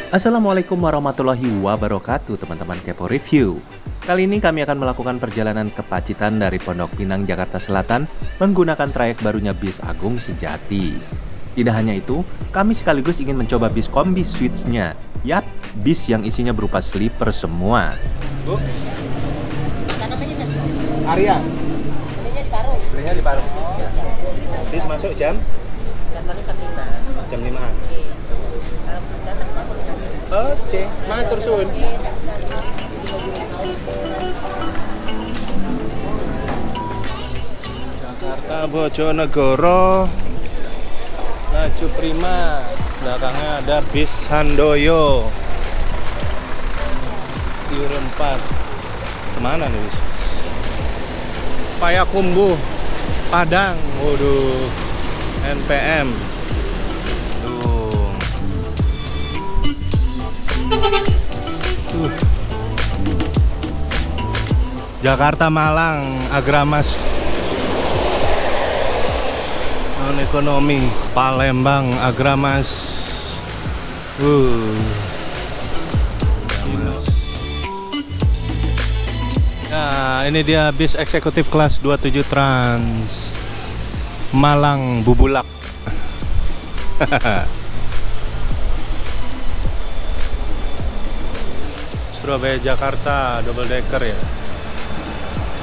Assalamualaikum warahmatullahi wabarakatuh teman-teman Kepo Review. Kali ini kami akan melakukan perjalanan ke Pacitan dari Pondok Pinang, Jakarta Selatan menggunakan trayek barunya bis Agung Sejati. Tidak hanya itu, kami sekaligus ingin mencoba bis kombi Switch-nya. Yap, bis yang isinya berupa sleeper semua. Bu, Namanya Arya, belinya di Parung. belinya di Parung. Ya. Bis masuk jam Jadwalnya jam 5. jam 5-an. Datang apa? Oke, matur suwun. Jakarta Bojonegoro. Laju Prima. Belakangnya ada bis Handoyo. Tiur 4. Kemana nih bis? Payakumbuh, Padang. Waduh. NPM. Tuh. Jakarta Malang, Agramas. Non ekonomi, Palembang, Agramas. Agramas. Nah, ini dia bis eksekutif kelas 27 Trans Malang Bubulak. Surabaya Jakarta double decker ya.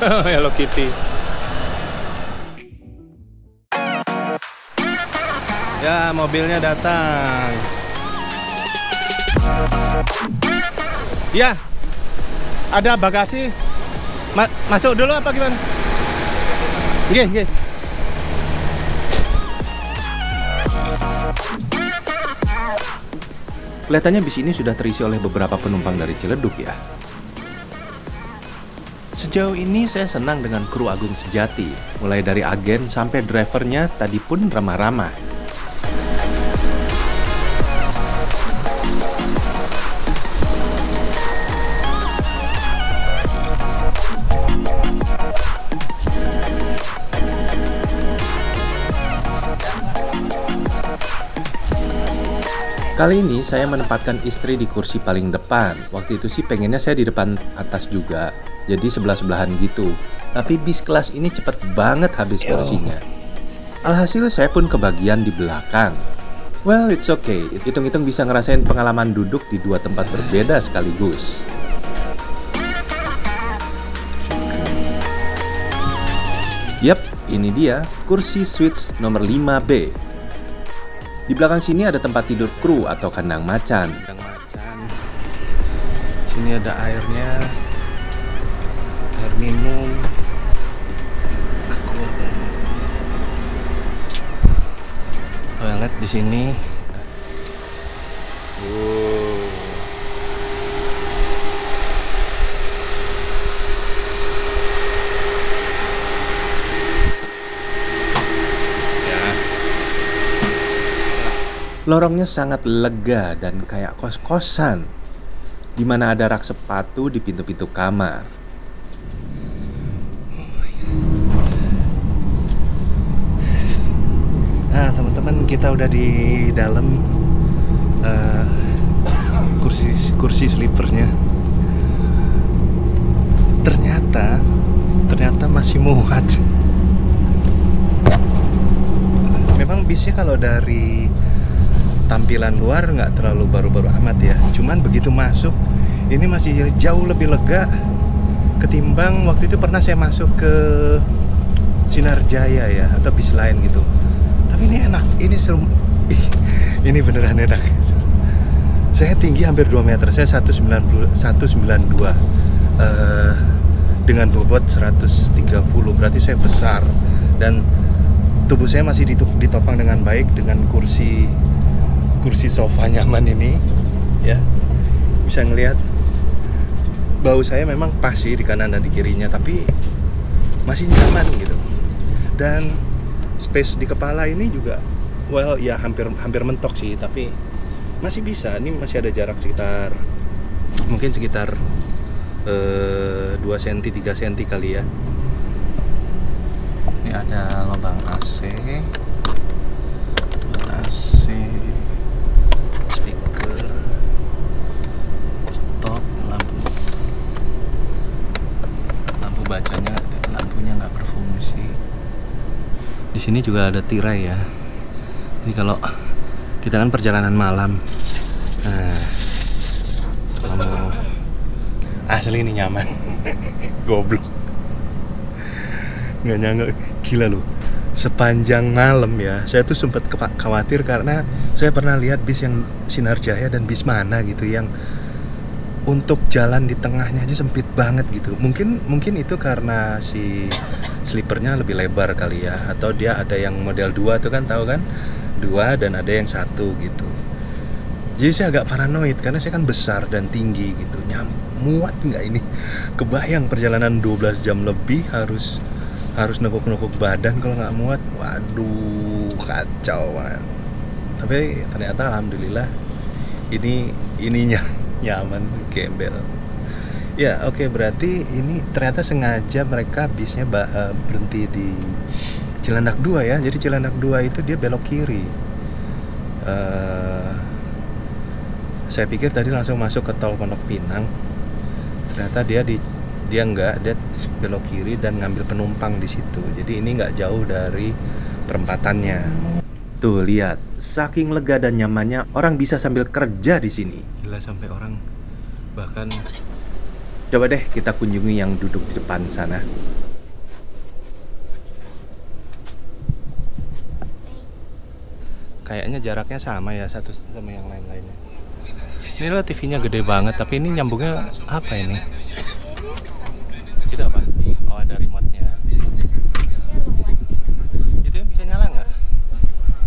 Hello Kitty. Ya, mobilnya datang. Ya, ada bagasi. Masuk dulu apa gimana? Nggih. Kelihatannya bis ini sudah terisi oleh beberapa penumpang dari Ciledug ya. Sejauh ini saya senang dengan kru Agung Sejati. Mulai dari agen sampai drivernya tadi pun ramah-ramah. Kali ini saya menempatkan istri di kursi paling depan. Waktu itu sih pengennya saya di depan atas juga, jadi sebelah-sebelahan gitu. Tapi bis kelas ini cepet banget habis kursinya. Alhasil saya pun kebagian di belakang. Well, it's okay. Hitung-hitung bisa ngerasain pengalaman duduk di dua tempat berbeda sekaligus. Yap, ini dia kursi Switch nomor 5B. Di belakang sini ada tempat tidur kru atau kandang macan. Sini ada airnya, air minum. Toilet di sini. Lorongnya sangat lega dan kayak kos-kosan, di mana ada rak sepatu di pintu-pintu kamar. Nah, teman-teman, kita udah di dalam kursi sleepernya. Ternyata masih muat. Memang bisnya kalau dari tampilan luar nggak terlalu baru-baru amat ya. Cuman begitu masuk, ini masih jauh lebih lega ketimbang waktu itu pernah saya masuk ke Sinar Jaya ya, atau bis lain gitu. Tapi ini enak, ini seru. Ini beneran enak. Saya tinggi hampir 2 meter, saya 192 dengan bobot 130, berarti saya besar. Dan tubuh saya masih ditopang dengan baik dengan kursi sofa nyaman ini ya. Bisa ngelihat bau saya memang pas sih di kanan dan di kirinya, tapi masih nyaman gitu. Dan space di kepala ini juga well ya hampir mentok sih, tapi masih bisa. Ini masih ada jarak sekitar 2 cm 3 cm kali ya. Ini ada lubang AC. bacanya, lampunya nggak berfungsi. Di sini juga ada tirai ya. Ini kalau kita kan perjalanan malam. Nah, kalau mau asli ini nyaman. Goblok. Nggak nyangka, gila loh. Sepanjang malam ya, saya tuh sempat khawatir karena saya pernah lihat bis yang Sinar Jaya dan bis mana gitu yang untuk jalan di tengahnya aja sempit banget gitu. Mungkin itu karena si sleepernya lebih lebar kali ya, atau dia ada yang model 2 tuh kan, tahu kan? 2 dan ada yang 1 gitu. Jadi saya agak paranoid karena saya kan besar dan tinggi gitu. Muat nggak ini? Kebayang perjalanan 12 jam lebih harus nekuk-nekuk badan kalau nggak muat. Waduh, kacau man. Tapi ternyata alhamdulillah ininya nyaman, gembel. Ya oke, berarti ini ternyata sengaja mereka bisnya berhenti di Cilandak 2 ya. Jadi Cilandak 2 itu dia belok kiri. Saya pikir tadi langsung masuk ke tol Pondok Pinang. Ternyata dia belok kiri dan ngambil penumpang di situ. Jadi ini nggak jauh dari perempatannya. Tuh lihat, saking lega dan nyamannya orang bisa sambil kerja di sini. Gila, sampai orang bahkan. Coba deh kita kunjungi yang duduk di depan sana. Kayaknya jaraknya sama ya satu sama yang lain-lainnya. Ini loh TV-nya gede banget, tapi ini nyambungnya apa ini? Itu apa? Oh, ada remote-nya. Itu yang bisa nyala nggak?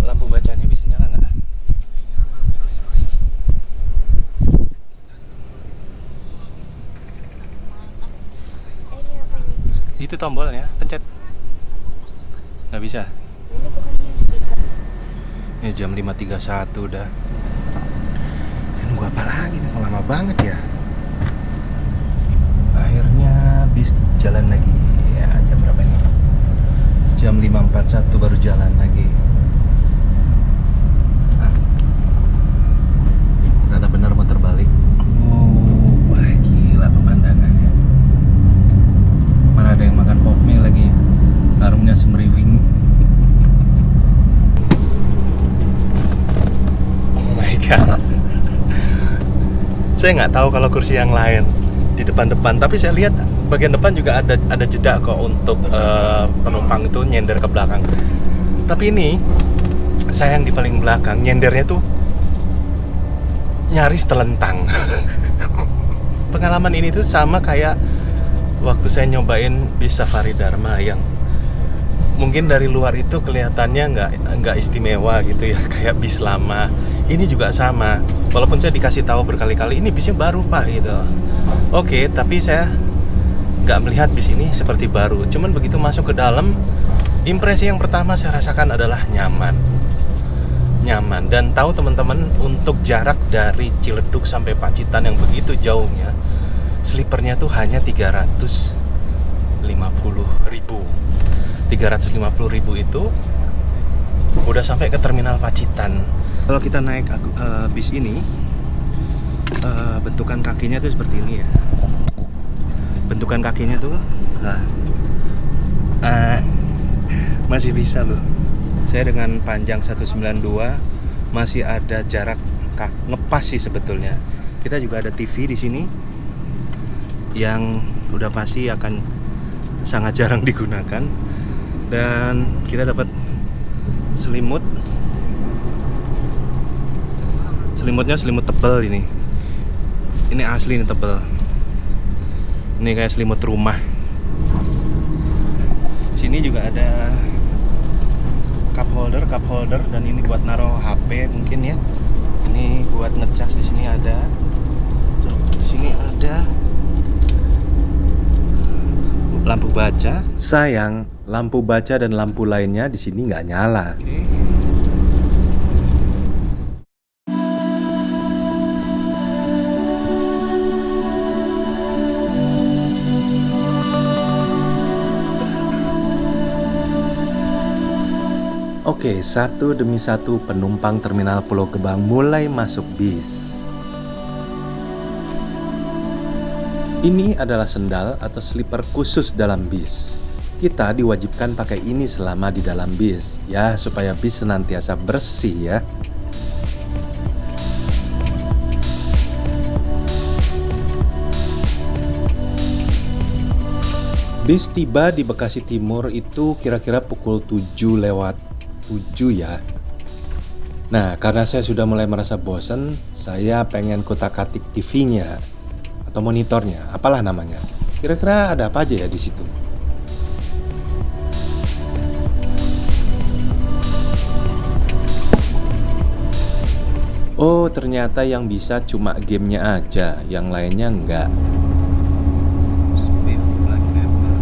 Lampu bacanya bisa nyala nggak? Itu tombolnya, pencet. Nggak bisa. Ini bukannya speaker. Ini jam 5.31 udah. Ini nunggu apa lagi nih? Kok lama banget ya? Akhirnya bis jalan lagi. Ya, jam berapa ini? Jam 5.41 baru jalan lagi. Ternyata benar muter balik. Oh, wah gila pemandangannya. Mana ada yang makan pop mie lagi. Harumnya semeriwing. Oh my god. Saya nggak tahu kalau kursi yang lain di depan-depan, tapi saya lihat bagian depan juga ada jeda kok untuk penumpang itu nyender ke belakang. Tapi ini saya yang di paling belakang, nyendernya tuh nyaris telentang. Pengalaman ini tuh sama kayak waktu saya nyobain bis Safari Dharma yang mungkin dari luar itu kelihatannya nggak istimewa gitu ya, kayak bis lama. Ini juga sama, walaupun saya dikasih tahu berkali-kali ini bisnya baru pak gitu. Oke, tapi saya nggak melihat bis ini seperti baru. Cuman begitu masuk ke dalam, impresi yang pertama saya rasakan adalah nyaman. Dan tahu teman-teman, untuk jarak dari Ciledug sampai Pacitan yang begitu jauhnya, sleepernya tuh hanya 350.000. 350.000 itu udah sampai ke terminal Pacitan. Kalau kita naik bis ini, bentukan kakinya tuh seperti ini ya. Bentukan kakinya tuh masih bisa loh. Saya dengan panjang 192 masih ada jarak ngepas sih sebetulnya. Kita juga ada TV di sini yang udah pasti akan sangat jarang digunakan. Dan kita dapat selimut. Selimutnya selimut tebal ini. Ini asli, ini tebal. Ini kayak selimut rumah. Sini juga ada cup holder dan ini buat naruh HP mungkin ya. Ini buat ngecas, di sini ada. Di sini ada lampu baca. Sayang, lampu baca dan lampu lainnya di sini nggak nyala. Oke. Oke, satu demi satu penumpang terminal Pulau Gebang mulai masuk bis. Ini adalah sendal atau slipper khusus dalam bis. Kita diwajibkan pakai ini selama di dalam bis, ya supaya bis senantiasa bersih ya. Bis tiba di Bekasi Timur itu kira-kira pukul 7 lewat 7 ya. Nah, karena saya sudah mulai merasa bosan, saya pengen kutak-atik TV-nya atau monitornya, apalah namanya. Kira-kira ada apa aja ya di situ? Oh, ternyata yang bisa cuma gamenya aja, yang lainnya enggak. Speed Black Pepper.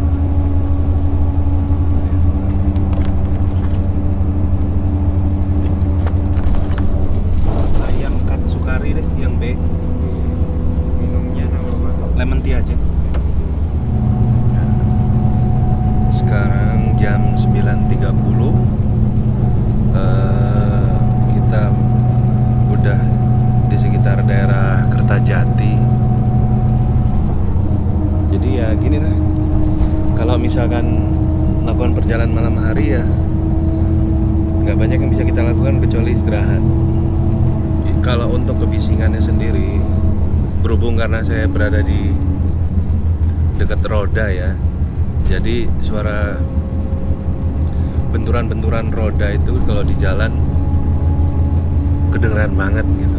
Ayam katsukari deh, yang B. Minumnya apa? Lemon tea aja. Nah, sekarang jam 9.30. Kita udah di sekitar daerah Kertajati. Jadi ya gini lah, kalau misalkan melakukan perjalanan malam hari ya nggak banyak yang bisa kita lakukan kecuali istirahat. Kalau untuk kebisingannya sendiri, berhubung karena saya berada di dekat roda ya, jadi suara benturan-benturan roda itu kalau di jalan kedengeran banget gitu.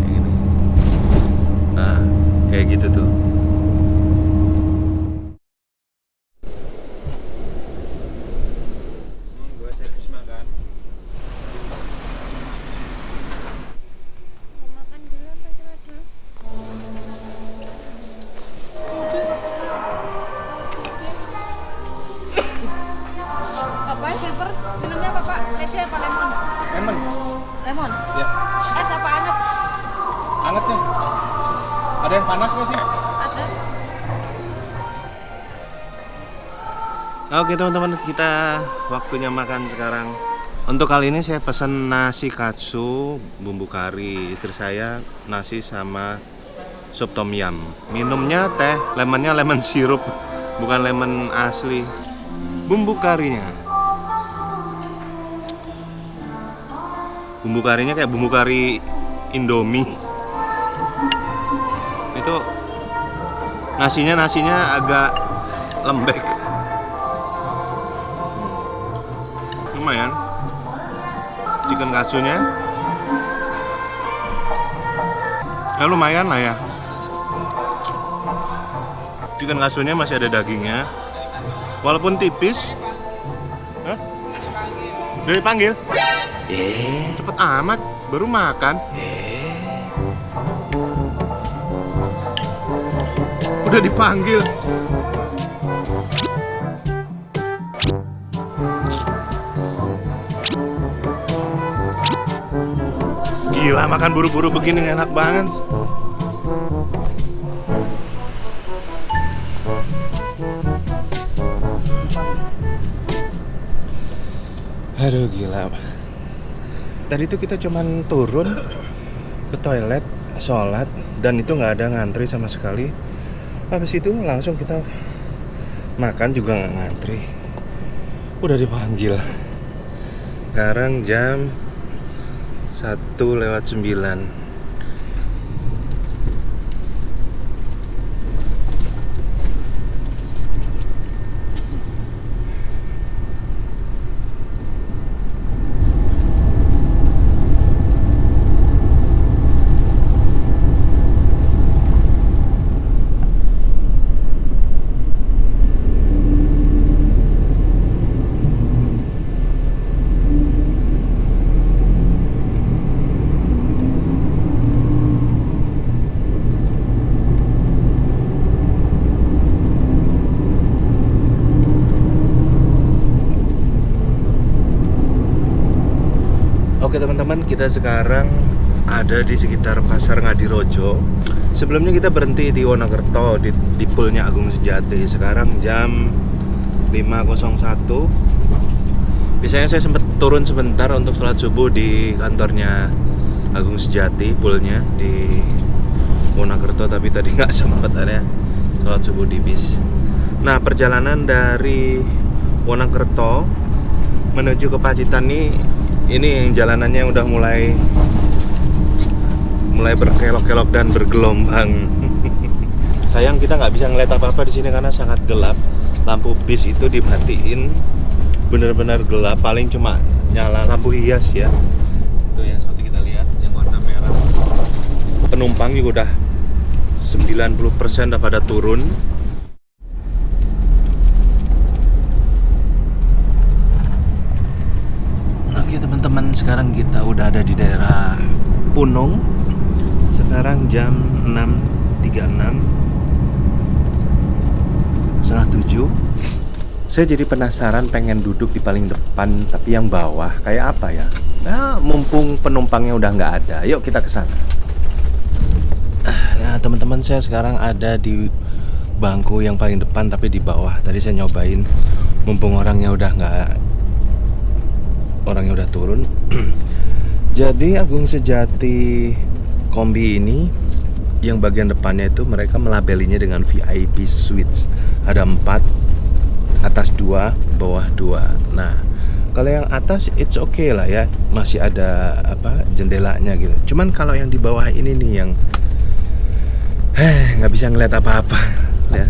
Kayak gini. Nah, kayak gitu tuh. Gua servis makan. Mau makan dulu apa sholat dulu? Apa silver? Minumnya apa Pak? Lece apa lemon? Lemon. Lemon. Ya, Es apa anget? anget nih. Ada yang panas nggak sih? Ada. Oke teman-teman, kita waktunya makan sekarang. Untuk kali ini saya pesan nasi katsu, bumbu kari. Istri saya nasi sama sup tom yum. Minumnya teh, lemonnya lemon sirup, bukan lemon asli. Bumbu karinya kayak bumbu kari Indomie. Itu nasinya agak lembek. Lumayan. Chicken katsunya ya lumayan lah ya. Chicken katsunya masih ada dagingnya, walaupun tipis. Hah? Udah dipanggil? Cepet amat, baru makan. Udah dipanggil. Gila, makan buru-buru begini enak banget. Aduh gila. Tadi itu kita cuman turun ke toilet, sholat, dan itu nggak ada ngantri sama sekali. Habis itu langsung kita makan juga nggak ngantri. Udah dipanggil. Sekarang jam 1:09. Oke teman-teman, kita sekarang ada di sekitar Pasar Ngadirojo. Sebelumnya kita berhenti di Wonokerto di poolnya Agung Sejati. Sekarang jam 5:01. Biasanya saya sempat turun sebentar untuk sholat subuh di kantornya Agung Sejati, poolnya di Wonokerto, tapi tadi nggak sempat ada sholat subuh di bis. Nah, perjalanan dari Wonokerto menuju ke Pacitan ini jalanannya udah mulai berkelok-kelok dan bergelombang. Sayang kita nggak bisa ngeliat apa-apa di sini karena sangat gelap. Lampu bis itu dimatiin, bener-bener gelap. Paling cuma nyala lampu hias ya. Itu yang seperti kita lihat yang warna merah. Penumpang juga udah 90% udah pada turun. Oke teman-teman, sekarang kita udah ada di daerah Punung. Sekarang jam 6.36, setengah 7. Saya jadi penasaran pengen duduk di paling depan, tapi yang bawah kayak apa ya? Nah, mumpung penumpangnya udah nggak ada, yuk kita ke sana. Nah teman-teman, saya sekarang ada di bangku yang paling depan tapi di bawah. Tadi saya nyobain, mumpung orangnya udah turun. Jadi Agung Sejati Kombi ini yang bagian depannya itu mereka melabelinya dengan VIP Suites. Ada 4, atas 2, bawah 2. Nah, kalau yang atas it's okay lah ya, masih ada jendelanya gitu. Cuman kalau yang di bawah ini nih yang nggak bisa ngeliat apa-apa ya.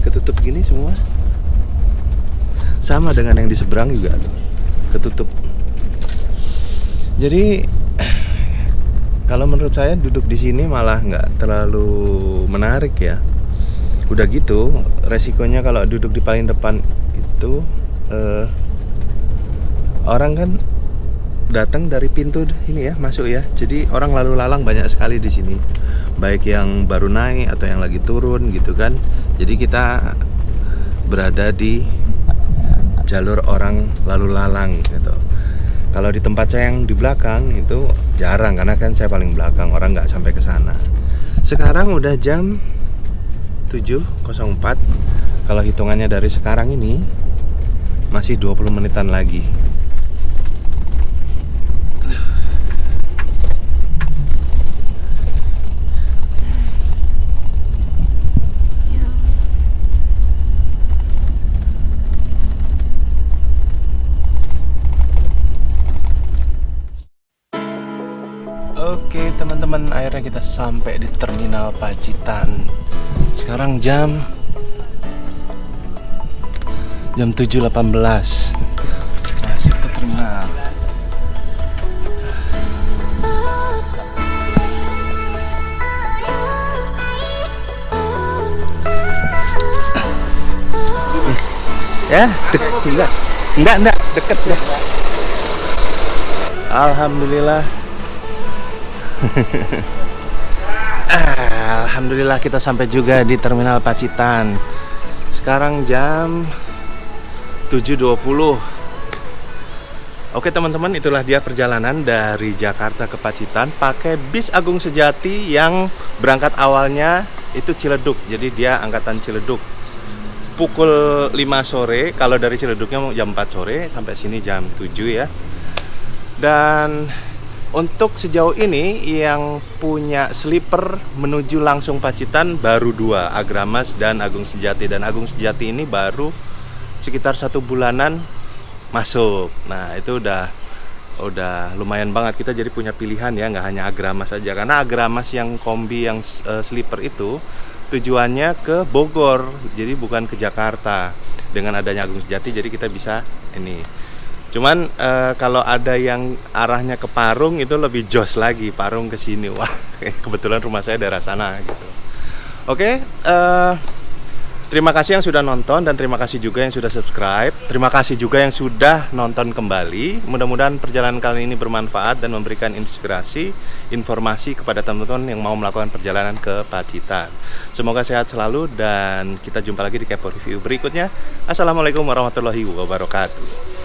Ketutup gini semua. Sama dengan yang di seberang juga tuh, ketutup. Jadi kalau menurut saya duduk di sini malah nggak terlalu menarik ya. Udah gitu resikonya kalau duduk di paling depan itu orang kan datang dari pintu ini ya, masuk ya. Jadi orang lalu lalang banyak sekali di sini. Baik yang baru naik atau yang lagi turun gitu kan. Jadi kita berada di jalur orang lalu lalang gitu. Kalau di tempat saya yang di belakang itu jarang karena kan saya paling belakang, orang nggak sampai ke sana. Sekarang udah jam 7.04. Kalau hitungannya dari sekarang ini masih 20 menitan lagi. Oke teman-teman, akhirnya kita sampai di Terminal Pacitan. Sekarang jam 7.18. Masuk ke terminal. Ya, enggak deket ya. Alhamdulillah. Alhamdulillah kita sampai juga di Terminal Pacitan. Sekarang jam 7.20. Oke teman-teman, itulah dia perjalanan dari Jakarta ke Pacitan pakai bis Agung Sejati yang berangkat awalnya itu Ciledug. Jadi dia angkatan Ciledug. Pukul 5 sore, kalau dari Ciledugnya jam 4 sore sampai sini jam 7 ya. Dan untuk sejauh ini yang punya sleeper menuju langsung Pacitan baru 2, Agramas dan Agung Sejati. Dan Agung Sejati ini baru sekitar 1 bulanan masuk. Nah itu udah lumayan banget, kita jadi punya pilihan ya, nggak hanya Agramas saja. Karena Agramas yang kombi yang sleeper itu tujuannya ke Bogor, jadi bukan ke Jakarta. Dengan adanya Agung Sejati jadi kita bisa ini. Cuman kalau ada yang arahnya ke Parung itu lebih jos lagi, Parung ke sini. Wah, kebetulan rumah saya daerah sana gitu. Oke, terima kasih yang sudah nonton dan terima kasih juga yang sudah subscribe. Terima kasih juga yang sudah nonton kembali. Mudah-mudahan perjalanan kali ini bermanfaat dan memberikan inspirasi, informasi kepada teman-teman yang mau melakukan perjalanan ke Pacitan. Semoga sehat selalu dan kita jumpa lagi di Kepo Review berikutnya. Assalamualaikum warahmatullahi wabarakatuh.